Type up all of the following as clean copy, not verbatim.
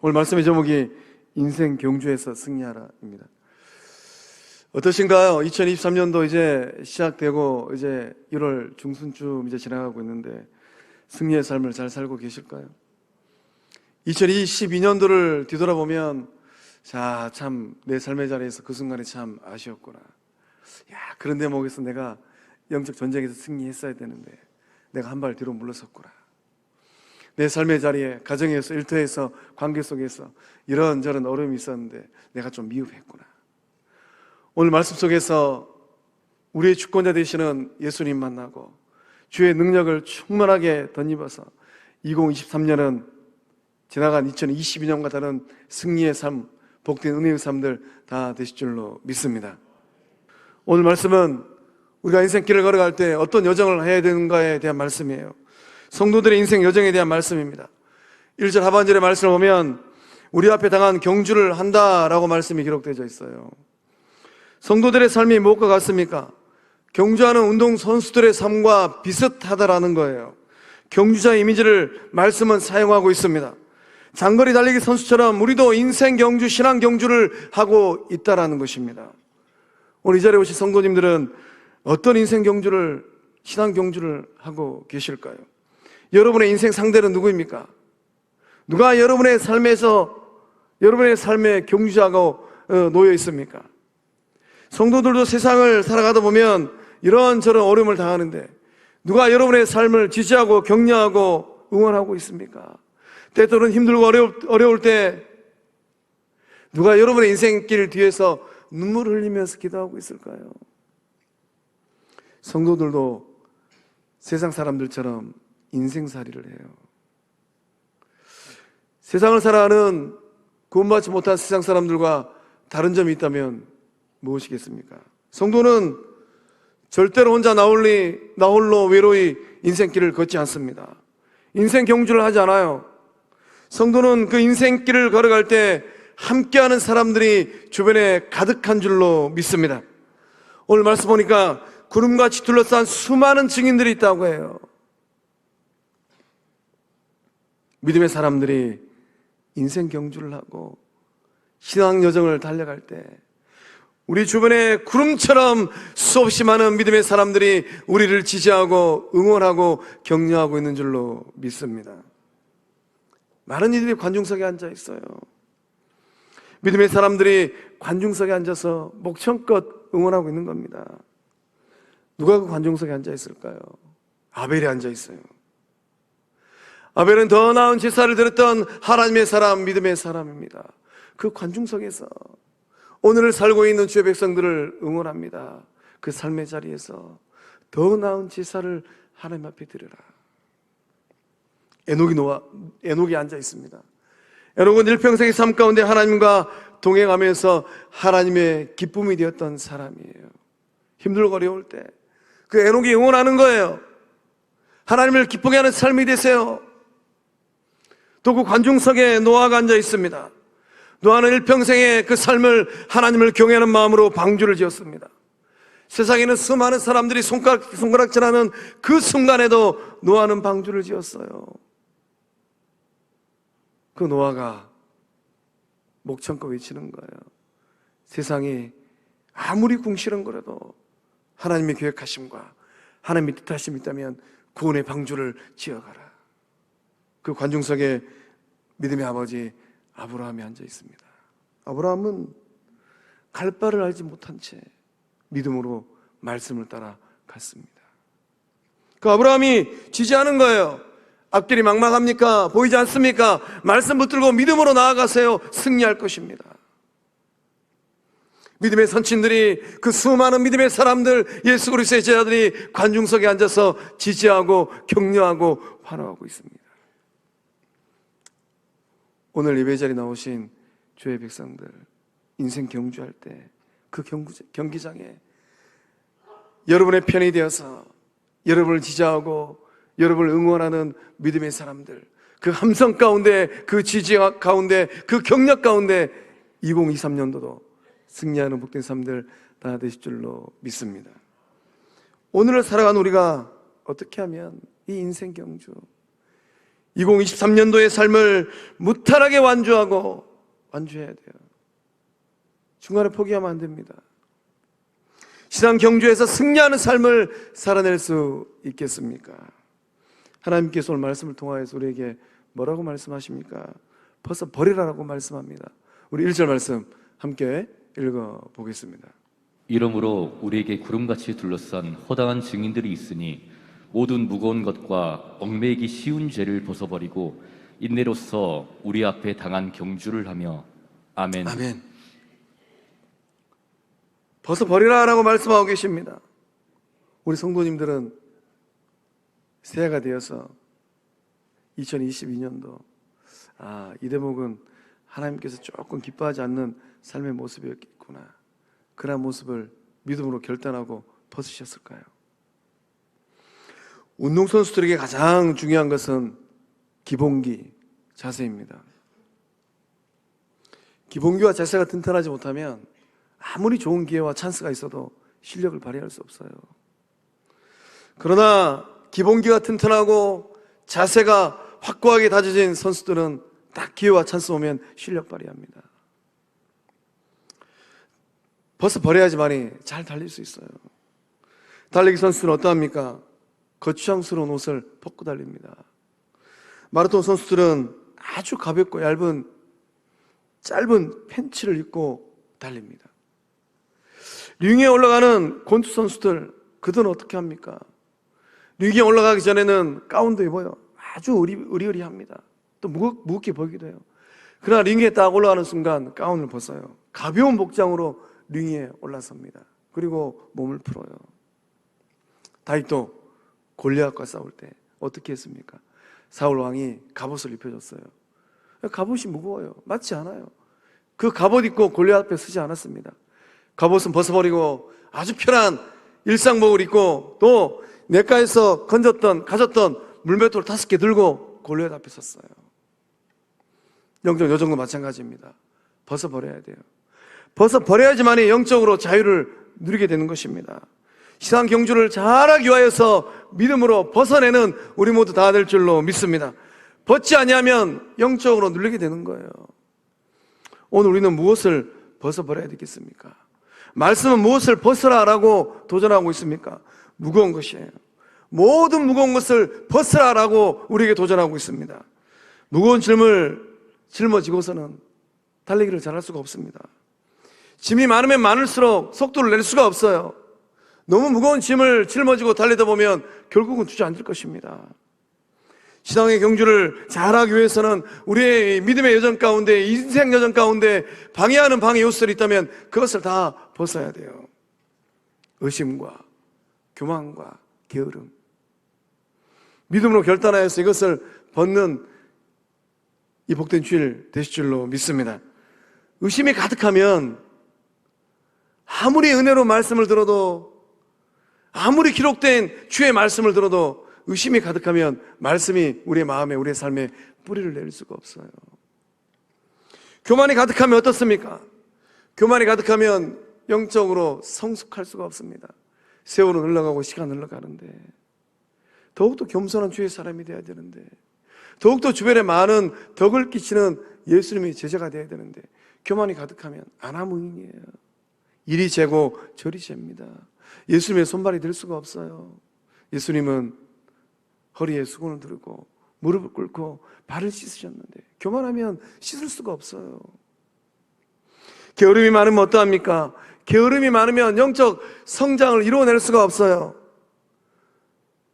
오늘 말씀의 제목이 인생 경주에서 승리하라입니다. 어떠신가요? 2023년도 이제 시작되고 이제 1월 중순쯤 이제 지나가고 있는데 승리의 삶을 잘 살고 계실까요? 2022년도를 뒤돌아보면 참 내 삶의 자리에서 그 순간이 참 아쉬웠구나. 그런 대목에서 내가 영적 전쟁에서 승리했어야 되는데 내가 한 발 뒤로 물러섰구나. 내 삶의 자리에, 가정에서, 일터에서, 관계 속에서 이런저런 어려움이 있었는데 내가 좀 미흡했구나. 오늘 말씀 속에서 우리의 주권자 되시는 예수님 만나고 주의 능력을 충만하게 덧입어서 2023년은 지나간 2022년과 다른 승리의 삶, 복된 은혜의 삶들 다 되실 줄로 믿습니다. 오늘 말씀은 우리가 인생길을 걸어갈 때 어떤 여정을 해야 되는가에 대한 말씀이에요. 성도들의 인생 여정에 대한 말씀입니다. 1절 하반절의 말씀을 보면 우리 앞에 당한 경주를 한다라고 말씀이 기록되어 있어요. 성도들의 삶이 무엇과 같습니까? 경주하는 운동선수들의 삶과 비슷하다라는 거예요. 경주자의 이미지를 말씀은 사용하고 있습니다. 장거리 달리기 선수처럼 우리도 인생 경주, 신앙 경주를 하고 있다라는 것입니다. 오늘 이 자리에 오신 성도님들은 어떤 인생 경주를, 신앙 경주를 하고 계실까요? 여러분의 인생 상대는 누구입니까? 누가 여러분의 삶에서, 여러분의 삶의 경주자가 놓여 있습니까? 성도들도 세상을 살아가다 보면 이런저런 어려움을 당하는데 누가 여러분의 삶을 지지하고 격려하고 응원하고 있습니까? 때때로는 힘들고 어려울 때 누가 여러분의 인생길 뒤에서 눈물을 흘리면서 기도하고 있을까요? 성도들도 세상 사람들처럼 인생살이를 해요. 세상을 살아가는 구원받지 못한 세상 사람들과 다른 점이 있다면 무엇이겠습니까? 성도는 절대로 혼자 나홀로 외로이 인생길을 걷지 않습니다. 인생 경주를 하지 않아요. 성도는 그 인생길을 걸어갈 때 함께하는 사람들이 주변에 가득한 줄로 믿습니다. 오늘 말씀 보니까 구름같이 둘러싼 수많은 증인들이 있다고 해요. 믿음의 사람들이 인생 경주를 하고 신앙 여정을 달려갈 때 우리 주변에 구름처럼 수없이 많은 믿음의 사람들이 우리를 지지하고 응원하고 격려하고 있는 줄로 믿습니다. 많은 이들이 관중석에 앉아 있어요. 믿음의 사람들이 관중석에 앉아서 목청껏 응원하고 있는 겁니다. 누가 그 관중석에 앉아 있을까요? 아벨이 앉아 있어요. 아벨은 더 나은 제사를 드렸던 하나님의 사람, 믿음의 사람입니다. 그 관중석에서 오늘을 살고 있는 주의 백성들을 응원합니다. 그 삶의 자리에서 더 나은 제사를 하나님 앞에 드려라. 에녹이 앉아 있습니다. 에녹은 일평생의 삶 가운데 하나님과 동행하면서 하나님의 기쁨이 되었던 사람이에요. 힘들고 어려울 때 그 에녹이 응원하는 거예요. 하나님을 기쁘게 하는 삶이 되세요. 또 그 관중석에 노아가 앉아 있습니다. 노아는 일평생의 그 삶을 하나님을 경외하는 마음으로 방주를 지었습니다. 세상에는 수많은 사람들이 손가락질하는 그 순간에도 노아는 방주를 지었어요. 그 노아가 목청껏 외치는 거예요. 세상이 아무리 궁시렁거려도 하나님의 계획하심과 하나님의 뜻하심이 있다면 구원의 방주를 지어가라. 그 관중석에 믿음의 아버지 아브라함이 앉아 있습니다. 아브라함은 갈 바를 알지 못한 채 믿음으로 말씀을 따라 갔습니다. 그 아브라함이 지지하는 거예요. 앞길이 막막합니까? 보이지 않습니까? 말씀 붙들고 믿음으로 나아가세요. 승리할 것입니다. 믿음의 선친들이, 그 수많은 믿음의 사람들, 예수 그리스도의 제자들이 관중석에 앉아서 지지하고 격려하고 환호하고 있습니다. 오늘 예배 자리에 나오신 주의 백성들, 인생 경주할 때 그 경기장에 여러분의 편이 되어서 여러분을 지지하고 여러분을 응원하는 믿음의 사람들, 그 함성 가운데, 그 지지 가운데, 그 격려 가운데 2023년도도 승리하는 복된 삶들 다 되실 줄로 믿습니다. 오늘을 살아가는 우리가 어떻게 하면 이 인생 경주, 2023년도의 삶을 무탈하게 완주해야 돼요. 중간에 포기하면 안 됩니다. 신앙 경주에서 승리하는 삶을 살아낼 수 있겠습니까? 하나님께서 오늘 말씀을 통하여서 우리에게 뭐라고 말씀하십니까? 벌써 버리라라고 말씀합니다. 우리 1절 말씀 함께 읽어보겠습니다. 이러므로 우리에게 구름같이 둘러싼 허다한 증인들이 있으니 모든 무거운 것과 얽매이기 쉬운 죄를 벗어버리고 인내로써 우리 앞에 당한 경주를 하며 아멘. 아멘. 벗어버리라라고 말씀하고 계십니다. 우리 성도님들은 새해가 되어서 2022년도 이 대목은 하나님께서 조금 기뻐하지 않는 삶의 모습이었겠구나, 그런 모습을 믿음으로 결단하고 벗으셨을까요? 운동선수들에게 가장 중요한 것은 기본기, 자세입니다. 기본기와 자세가 튼튼하지 못하면 아무리 좋은 기회와 찬스가 있어도 실력을 발휘할 수 없어요. 그러나 기본기가 튼튼하고 자세가 확고하게 다져진 선수들은 딱 기회와 찬스 오면 실력 발휘합니다. 벌써 버려야지만이 잘 달릴 수 있어요. 달리기 선수들은 어떠합니까? 거추장스러운 옷을 벗고 달립니다. 마라톤 선수들은 아주 가볍고 얇은 짧은 팬츠를 입고 달립니다. 링에 올라가는 권투 선수들, 그들은 어떻게 합니까? 링에 올라가기 전에는 가운도 입어요. 아주 의리의리합니다. 또 무겁게 보이기도 해요. 그러나 링에 딱 올라가는 순간 가운을 벗어요. 가벼운 복장으로 링에 올라섭니다. 그리고 몸을 풀어요. 다윗도 골리앗과 싸울 때 어떻게 했습니까? 사울 왕이 갑옷을 입혀줬어요. 갑옷이 무거워요. 맞지 않아요. 그 갑옷 입고 골리앗 앞에 서지 않았습니다. 갑옷은 벗어버리고 아주 편한 일상복을 입고 또 냇가에서 가졌던 물맷돌 5개 들고 골리앗 앞에 섰어요. 영적 요정도 마찬가지입니다. 벗어버려야 돼요. 벗어버려야지만 영적으로 자유를 누리게 되는 것입니다. 신앙 경주를 잘하기 위하여서 믿음으로 벗어내는 우리 모두 다 될 줄로 믿습니다. 벗지 아니하면 영적으로 눌리게 되는 거예요. 오늘 우리는 무엇을 벗어버려야 되겠습니까? 말씀은 무엇을 벗으라라고 도전하고 있습니까? 무거운 것이에요. 모든 무거운 것을 벗으라라고 우리에게 도전하고 있습니다. 무거운 짐을 짊어지고서는 달리기를 잘할 수가 없습니다. 짐이 많으면 많을수록 속도를 낼 수가 없어요. 너무 무거운 짐을 짊어지고 달리다 보면 결국은 주저앉을 것입니다. 신앙의 경주를 잘하기 위해서는 우리의 믿음의 여정 가운데, 인생 여정 가운데 방해하는 방해 요소들이 있다면 그것을 다 벗어야 돼요. 의심과 교만과 게으름, 믿음으로 결단하여서 이것을 벗는 이 복된 주일 되실 줄로 믿습니다. 의심이 가득하면 아무리 은혜로 말씀을 들어도, 아무리 기록된 주의 말씀을 들어도 의심이 가득하면 말씀이 우리의 마음에, 우리의 삶에 뿌리를 내릴 수가 없어요. 교만이 가득하면 어떻습니까? 교만이 가득하면 영적으로 성숙할 수가 없습니다. 세월은 흘러가고 시간은 흘러가는데 더욱더 겸손한 주의 사람이 되어야 되는데, 더욱더 주변에 많은 덕을 끼치는 예수님의 제자가 되어야 되는데 교만이 가득하면 안하무인이에요. 이리 재고 저리 잽니다. 예수님의 손발이 될 수가 없어요. 예수님은 허리에 수건을 두르고 무릎을 꿇고 발을 씻으셨는데 교만하면 씻을 수가 없어요. 게으름이 많으면 어떠합니까? 게으름이 많으면 영적 성장을 이루어낼 수가 없어요.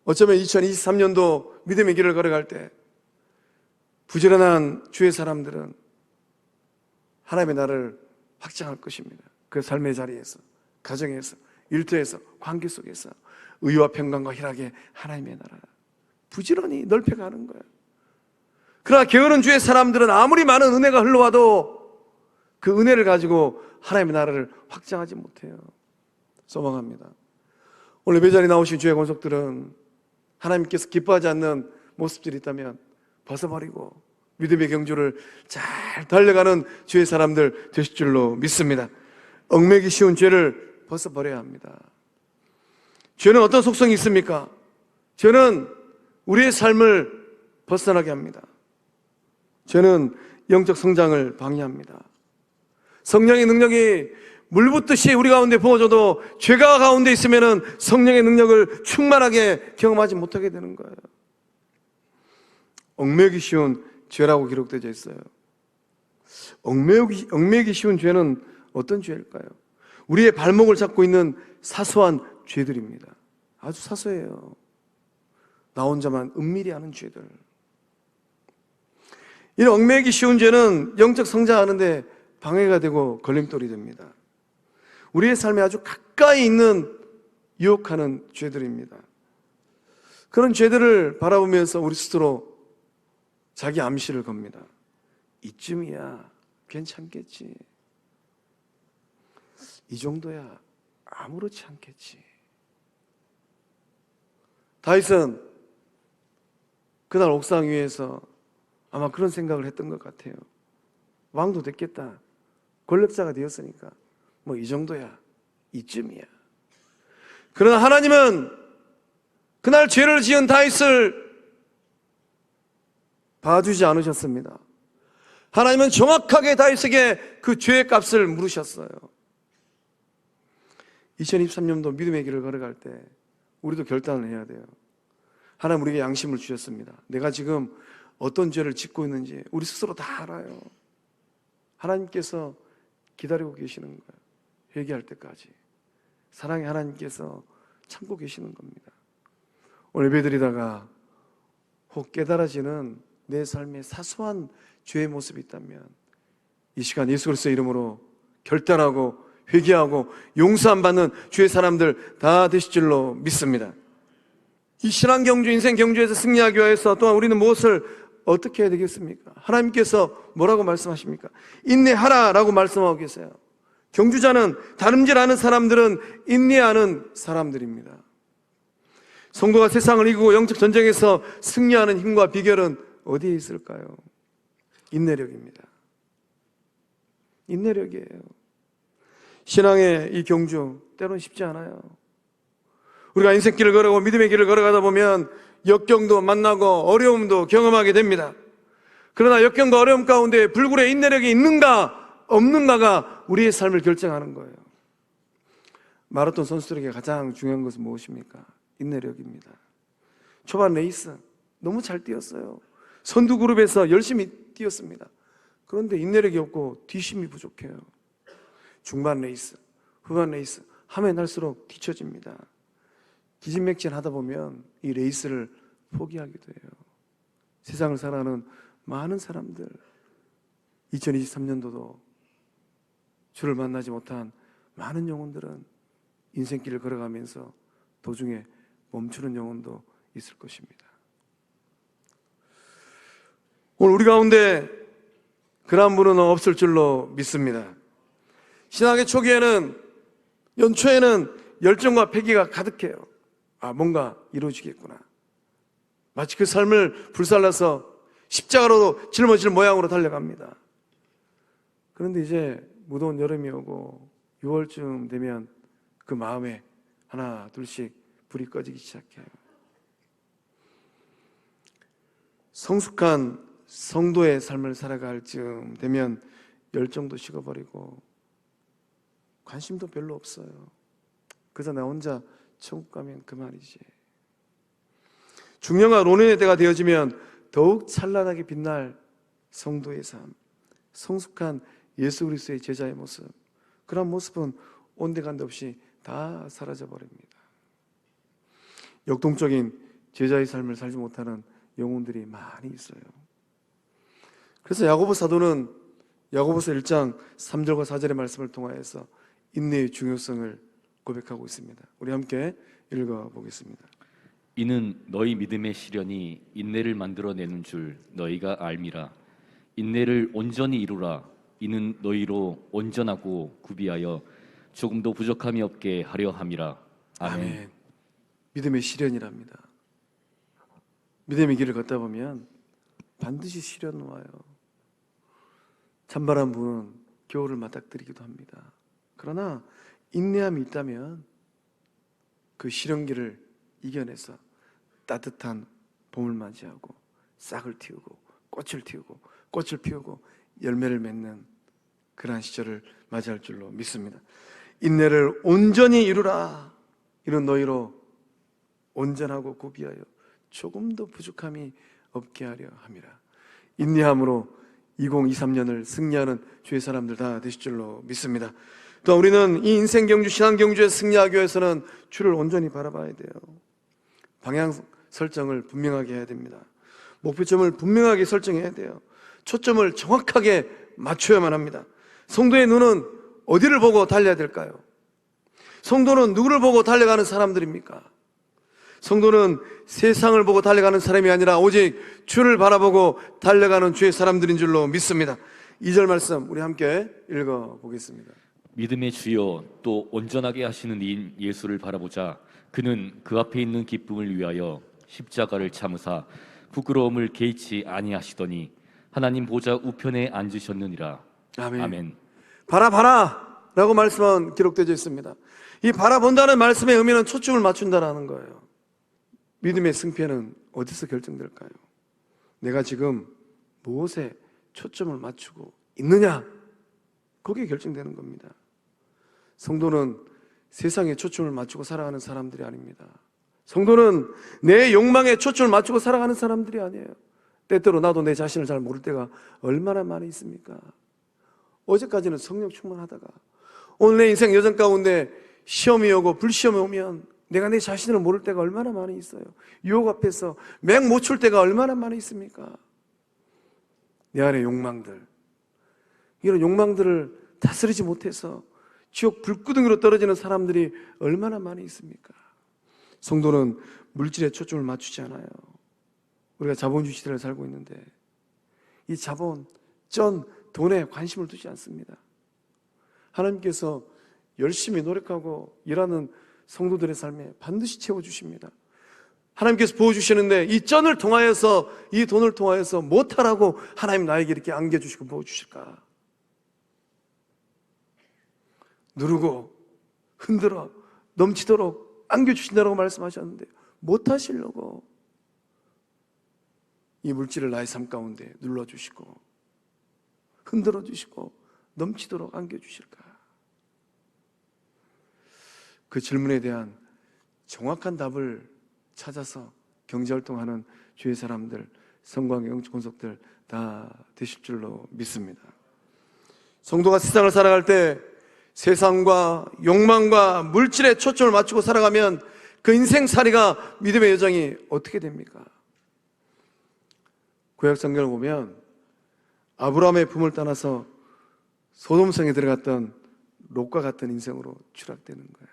어쩌면 2023년도 믿음의 길을 걸어갈 때 부지런한 주의 사람들은 하나님의 나라를 확장할 것입니다. 그 삶의 자리에서, 가정에서, 일터에서, 관계 속에서 의와 평강과 희락의 하나님의 나라 부지런히 넓혀가는 거예요. 그러나 게으른 주의 사람들은 아무리 많은 은혜가 흘러와도 그 은혜를 가지고 하나님의 나라를 확장하지 못해요. 소망합니다. 오늘 예배 자리에 나오신 주의 권속들은 하나님께서 기뻐하지 않는 모습들이 있다면 벗어버리고 믿음의 경주를 잘 달려가는 주의 사람들 되실 줄로 믿습니다. 얽매기 쉬운 죄를 벗어버려야 합니다. 죄는 어떤 속성이 있습니까? 죄는 우리의 삶을 벗어나게 합니다. 죄는 영적 성장을 방해합니다. 성령의 능력이 물 붓듯이 우리 가운데 부어져도 죄가 가운데 있으면 성령의 능력을 충만하게 경험하지 못하게 되는 거예요. 얽매이기 쉬운 죄라고 기록되어 있어요. 얽매이기 쉬운 죄는 어떤 죄일까요? 우리의 발목을 잡고 있는 사소한 죄들입니다. 아주 사소해요. 나 혼자만 은밀히 아는 죄들. 이런 얽매이기 쉬운 죄는 영적 성장하는데 방해가 되고 걸림돌이 됩니다. 우리의 삶에 아주 가까이 있는 유혹하는 죄들입니다. 그런 죄들을 바라보면서 우리 스스로 자기 암시를 겁니다. 이쯤이야 괜찮겠지. 이 정도야 아무렇지 않겠지. 다윗은 그날 옥상 위에서 아마 그런 생각을 했던 것 같아요. 왕도 됐겠다. 권력자가 되었으니까 뭐 이 정도야, 이쯤이야. 그러나 하나님은 그날 죄를 지은 다윗을 봐주지 않으셨습니다. 하나님은 정확하게 다윗에게 그 죄의 값을 물으셨어요. 2023년도 믿음의 길을 걸어갈 때 우리도 결단을 해야 돼요. 하나님 우리에게 양심을 주셨습니다. 내가 지금 어떤 죄를 짓고 있는지 우리 스스로 다 알아요. 하나님께서 기다리고 계시는 거예요. 회개할 때까지. 사랑의 하나님께서 참고 계시는 겁니다. 오늘 예배드리다가 혹 깨달아지는 내 삶의 사소한 죄의 모습이 있다면 이 시간 예수 그리스도의 이름으로 결단하고 회개하고 용서함 받는 주의 사람들 다 되실 줄로 믿습니다. 이 신앙 경주, 인생 경주에서 승리하기 위해서 또한 우리는 무엇을 어떻게 해야 되겠습니까? 하나님께서 뭐라고 말씀하십니까? 인내하라라고 말씀하고 계세요. 경주자는 다름질하는 사람들은 인내하는 사람들입니다. 성도가 세상을 이기고 영적 전쟁에서 승리하는 힘과 비결은 어디에 있을까요? 인내력입니다. 인내력이에요. 신앙의 이 경주 때로는 쉽지 않아요. 우리가 인생길을 걸어가고 믿음의 길을 걸어가다 보면 역경도 만나고 어려움도 경험하게 됩니다. 그러나 역경과 어려움 가운데 불굴의 인내력이 있는가 없는가가 우리의 삶을 결정하는 거예요. 마라톤 선수들에게 가장 중요한 것은 무엇입니까? 인내력입니다. 초반 레이스 너무 잘 뛰었어요. 선두 그룹에서 열심히 뛰었습니다. 그런데 인내력이 없고 뒤심이 부족해요. 중반 레이스, 후반 레이스 하면 할수록 뒤처집니다. 기진맥진하다 보면 이 레이스를 포기하기도 해요. 세상을 살아가는 많은 사람들 2023년도도 주를 만나지 못한 많은 영혼들은 인생길을 걸어가면서 도중에 멈추는 영혼도 있을 것입니다. 오늘 우리 가운데 그러한 분은 없을 줄로 믿습니다. 신앙의 초기에는 연초에는 열정과 패기가 가득해요. 뭔가 이루어지겠구나. 마치 그 삶을 불살라서 십자가로 짊어질 모양으로 달려갑니다. 그런데 이제 무더운 여름이 오고 6월쯤 되면 그 마음에 하나 둘씩 불이 꺼지기 시작해요. 성숙한 성도의 삶을 살아갈 즈음 되면 열정도 식어버리고 관심도 별로 없어요. 그래서 나 혼자 천국 가면 그만이지. 중년과 노년의 때가 되어지면 더욱 찬란하게 빛날 성도의 삶, 성숙한 예수 그리스도의 제자의 모습, 그런 모습은 온데간데 없이 다 사라져버립니다. 역동적인 제자의 삶을 살지 못하는 영혼들이 많이 있어요. 그래서 야고보 사도는 야고보서 1장 3절과 4절의 말씀을 통하여서 인내의 중요성을 고백하고 있습니다. 우리 함께 읽어보겠습니다. 이는 너희 믿음의 시련이 인내를 만들어내는 줄 너희가 알미라. 인내를 온전히 이루라. 이는 너희로 온전하고 구비하여 조금도 부족함이 없게 하려 함이라. 아멘. 믿음의 시련이랍니다. 믿음의 길을 걷다 보면 반드시 시련은 와요. 찬바람 부는 겨울을 맞닥뜨리기도 합니다. 그러나 인내함이 있다면 그 시련길을 이겨내서 따뜻한 봄을 맞이하고 싹을 틔우고 꽃을 틔우고 꽃을 피우고 열매를 맺는 그러한 시절을 맞이할 줄로 믿습니다. 인내를 온전히 이루라. 이런 너희로 온전하고 고비하여 조금도 부족함이 없게 하려 함이라. 인내함으로 2023년을 승리하는 주의 사람들 다 되실 줄로 믿습니다. 또 우리는 이 인생 경주, 신앙 경주에 승리하기 위해서는 주를 온전히 바라봐야 돼요. 방향 설정을 분명하게 해야 됩니다. 목표점을 분명하게 설정해야 돼요. 초점을 정확하게 맞춰야만 합니다. 성도의 눈은 어디를 보고 달려야 될까요? 성도는 누구를 보고 달려가는 사람들입니까? 성도는 세상을 보고 달려가는 사람이 아니라 오직 주를 바라보고 달려가는 주의 사람들인 줄로 믿습니다. 2절 말씀 우리 함께 읽어보겠습니다. 믿음의 주여 또 온전하게 하시는 이인 예수를 바라보자. 그는 그 앞에 있는 기쁨을 위하여 십자가를 참으사 부끄러움을 개의치 아니하시더니 하나님 보좌 우편에 앉으셨느니라. 아멘. 아멘. 바라봐라 라고 말씀은 기록되어 있습니다. 이 바라본다는 말씀의 의미는 초점을 맞춘다라는 거예요. 믿음의 승패는 어디서 결정될까요? 내가 지금 무엇에 초점을 맞추고 있느냐? 거기에 결정되는 겁니다. 성도는 세상에 초점을 맞추고 살아가는 사람들이 아닙니다. 성도는 내 욕망에 초점을 맞추고 살아가는 사람들이 아니에요. 때때로 나도 내 자신을 잘 모를 때가 얼마나 많이 있습니까? 어제까지는 성령 충만하다가 오늘 내 인생 여정 가운데 시험이 오고 불시험이 오면 내가 내 자신을 모를 때가 얼마나 많이 있어요. 유혹 앞에서 맹 못 출 때가 얼마나 많이 있습니까? 내 안의 욕망들, 이런 욕망들을 다스리지 못해서 지옥 불구덩이로 떨어지는 사람들이 얼마나 많이 있습니까? 성도는 물질에 초점을 맞추지 않아요. 우리가 자본주의 시대를 살고 있는데 이 자본, 돈에 관심을 두지 않습니다. 하나님께서 열심히 노력하고 일하는 성도들의 삶에 반드시 채워주십니다. 하나님께서 부어주시는데 이 쩐을 통하여서, 이 돈을 통하여서 못하라고 하나님 나에게 이렇게 안겨주시고 부어주실까? 누르고 흔들어 넘치도록 안겨주신다고 말씀하셨는데 못하시려고 이 물질을 나의 삶 가운데 눌러주시고 흔들어주시고 넘치도록 안겨주실까? 그 질문에 대한 정확한 답을 찾아서 경제활동하는 주의 사람들, 성광의 영권속들 다 되실 줄로 믿습니다. 성도가 세상을 살아갈 때 세상과 욕망과 물질에 초점을 맞추고 살아가면 그 인생살이가 믿음의 여정이 어떻게 됩니까? 구약 성경을 보면 아브라함의 품을 떠나서 소돔성에 들어갔던 롯과 같은 인생으로 추락되는 거예요.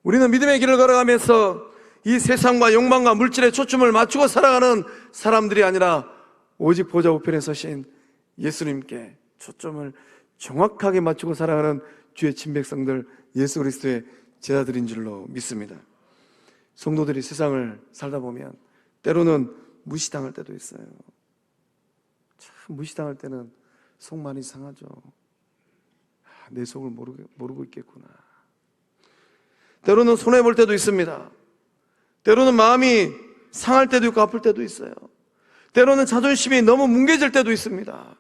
우리는 믿음의 길을 걸어가면서 이 세상과 욕망과 물질에 초점을 맞추고 살아가는 사람들이 아니라 오직 보좌 우편에 서신 예수님께 초점을 정확하게 맞추고 살아가는 주의 친백성들, 예수 그리스도의 제자들인 줄로 믿습니다. 성도들이 세상을 살다 보면 때로는 무시당할 때도 있어요. 참 무시당할 때는 속 많이 상하죠. 내 속을 모르고 있겠구나. 때로는 손해볼 때도 있습니다. 때로는 마음이 상할 때도 있고 아플 때도 있어요. 때로는 자존심이 너무 뭉개질 때도 있습니다.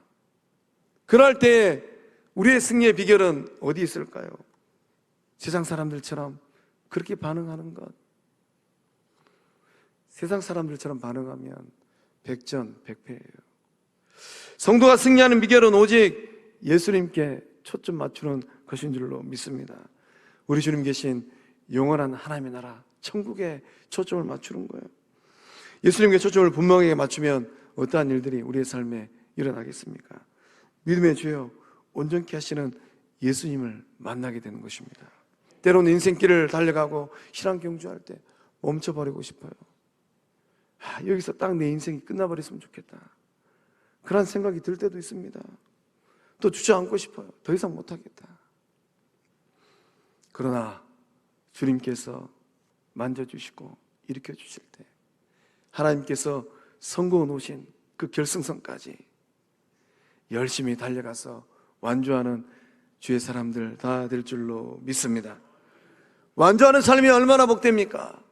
그럴 때 우리의 승리의 비결은 어디 있을까요? 세상 사람들처럼 그렇게 반응하는 것. 세상 사람들처럼 반응하면 백전백패예요. 성도가 승리하는 비결은 오직 예수님께 초점 맞추는 것인 줄로 믿습니다. 우리 주님 계신 영원한 하나님의 나라, 천국에 초점을 맞추는 거예요. 예수님께 초점을 분명하게 맞추면 어떠한 일들이 우리의 삶에 일어나겠습니까? 믿음의 주여 온전케 하시는 예수님을 만나게 되는 것입니다. 때로는 인생길을 달려가고 신앙 경주할 때 멈춰버리고 싶어요. 여기서 딱 내 인생이 끝나버렸으면 좋겠다. 그런 생각이 들 때도 있습니다. 또 주저앉고 싶어요. 더 이상 못하겠다. 그러나 주님께서 만져주시고 일으켜주실 때 하나님께서 선고해 놓으신 그 결승선까지 열심히 달려가서 완주하는 주의 사람들 다 될 줄로 믿습니다. 완주하는 삶이 얼마나 복됩니까?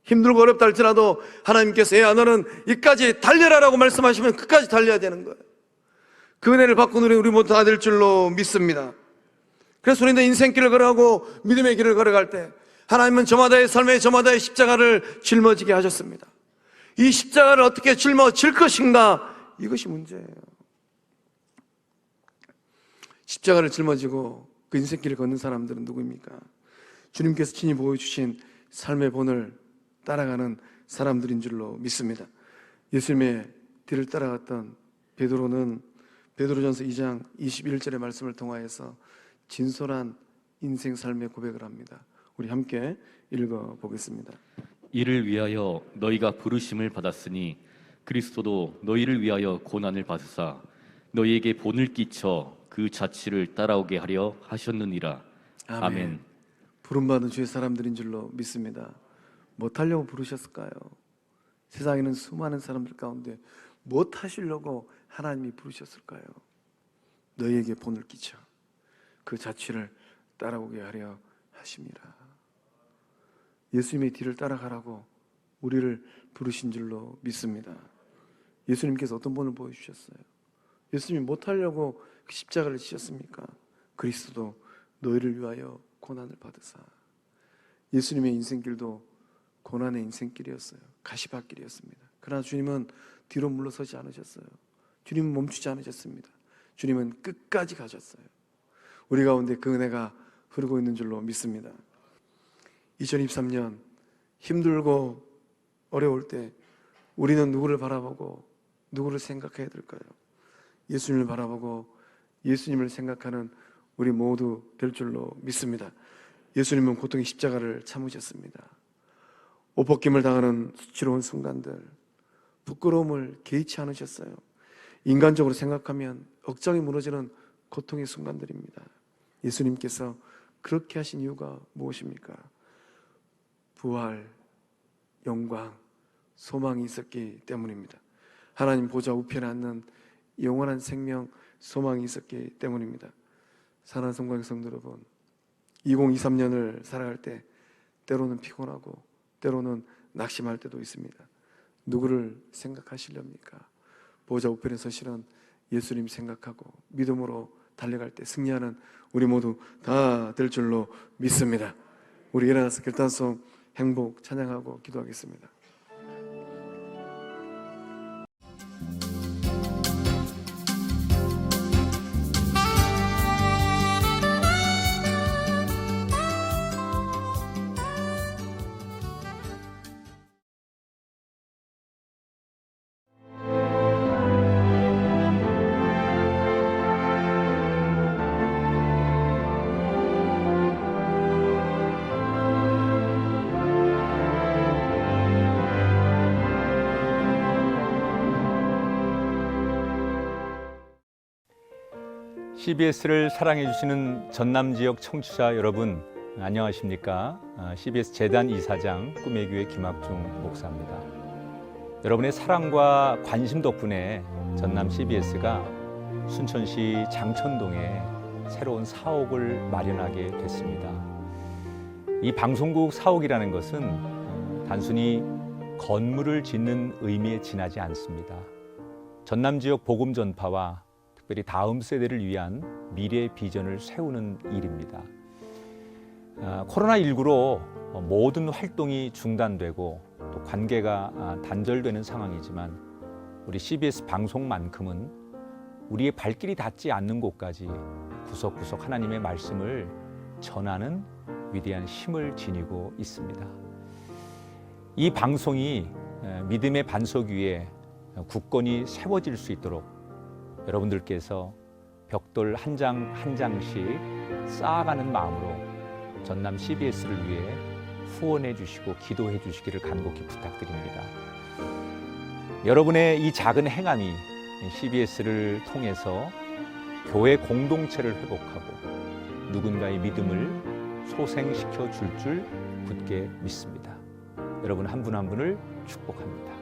힘들고 어렵다 할지라도 하나님께서 야 너는 이까지 달려라라고 말씀하시면 끝까지 달려야 되는 거예요. 그 은혜를 받고 우리 모두 다 될 줄로 믿습니다. 그래서 우리는 인생길을 걸어가고 믿음의 길을 걸어갈 때 하나님은 저마다의 삶에 저마다의 십자가를 짊어지게 하셨습니다. 이 십자가를 어떻게 짊어질 것인가, 이것이 문제예요. 십자가를 짊어지고 그 인생길을 걷는 사람들은 누구입니까? 주님께서 친히 보여주신 삶의 본을 따라가는 사람들인 줄로 믿습니다. 예수님의 뒤를 따라갔던 베드로는 베드로전서 2장 21절의 말씀을 통하여서 진솔한 인생 삶의 고백을 합니다. 우리 함께 읽어보겠습니다. 이를 위하여 너희가 부르심을 받았으니 그리스도도 너희를 위하여 고난을 받으사 너희에게 본을 끼쳐 그 자취를 따라오게 하려 하셨느니라. 아멘. 부름받은 주의 사람들인 줄로 믿습니다. 못하려고 부르셨을까요? 세상에는 수많은 사람들 가운데 못하시려고 하나님이 부르셨을까요? 너희에게 본을 끼쳐 그 자취를 따라오게 하려 하심이라. 예수님의 뒤를 따라가라고 우리를 부르신 줄로 믿습니다. 예수님께서 어떤 본을 보여주셨어요? 예수님이 못하려고 십자가를 지셨습니까? 그리스도도 너희를 위하여 고난을 받으사. 예수님의 인생길도 고난의 인생길이었어요. 가시밭길이었습니다. 그러나 주님은 뒤로 물러서지 않으셨어요. 주님은 멈추지 않으셨습니다. 주님은 끝까지 가셨어요. 우리 가운데 그 은혜가 흐르고 있는 줄로 믿습니다. 2023년 힘들고 어려울 때 우리는 누구를 바라보고 누구를 생각해야 될까요? 예수님을 바라보고 예수님을 생각하는 우리 모두 될 줄로 믿습니다. 예수님은 고통의 십자가를 참으셨습니다. 옷벗김을 당하는 수치로운 순간들, 부끄러움을 개의치 않으셨어요. 인간적으로 생각하면 억장이 무너지는 고통의 순간들입니다. 예수님께서 그렇게 하신 이유가 무엇입니까? 부활, 영광, 소망이 있었기 때문입니다. 하나님 보좌 우편에 앉는 영원한 생명, 소망이 있었기 때문입니다. 사랑하는 성도의 성도 여러분, 2023년을 살아갈 때 때로는 피곤하고 때로는 낙심할 때도 있습니다. 누구를 생각하시렵니까? 보좌 우편에 서시는 예수님 생각하고 믿음으로 달려갈 때 승리하는 우리 모두 다 될 줄로 믿습니다. 우리 일어나서 결단성 행복 찬양하고 기도하겠습니다. CBS를 사랑해 주시는 전남 지역 청취자 여러분, 안녕하십니까? CBS 재단 이사장 꿈의 교회 김학중 목사입니다. 여러분의 사랑과 관심 덕분에 전남 CBS가 순천시 장천동에 새로운 사옥을 마련하게 됐습니다. 이 방송국 사옥이라는 것은 단순히 건물을 짓는 의미에 지나지 않습니다. 전남 지역 복음 전파와 특별히 다음 세대를 위한 미래 비전을 세우는 일입니다. 코로나19로 모든 활동이 중단되고 또 관계가 단절되는 상황이지만 우리 CBS 방송만큼은 우리의 발길이 닿지 않는 곳까지 구석구석 하나님의 말씀을 전하는 위대한 힘을 지니고 있습니다. 이 방송이 믿음의 반석 위에 굳건히 세워질 수 있도록 여러분들께서 벽돌 한 장 한 장씩 쌓아가는 마음으로 전남 CBS를 위해 후원해 주시고 기도해 주시기를 간곡히 부탁드립니다. 여러분의 이 작은 행함이 CBS를 통해서 교회 공동체를 회복하고 누군가의 믿음을 소생시켜 줄 굳게 믿습니다. 여러분 한 분 한 분을 축복합니다.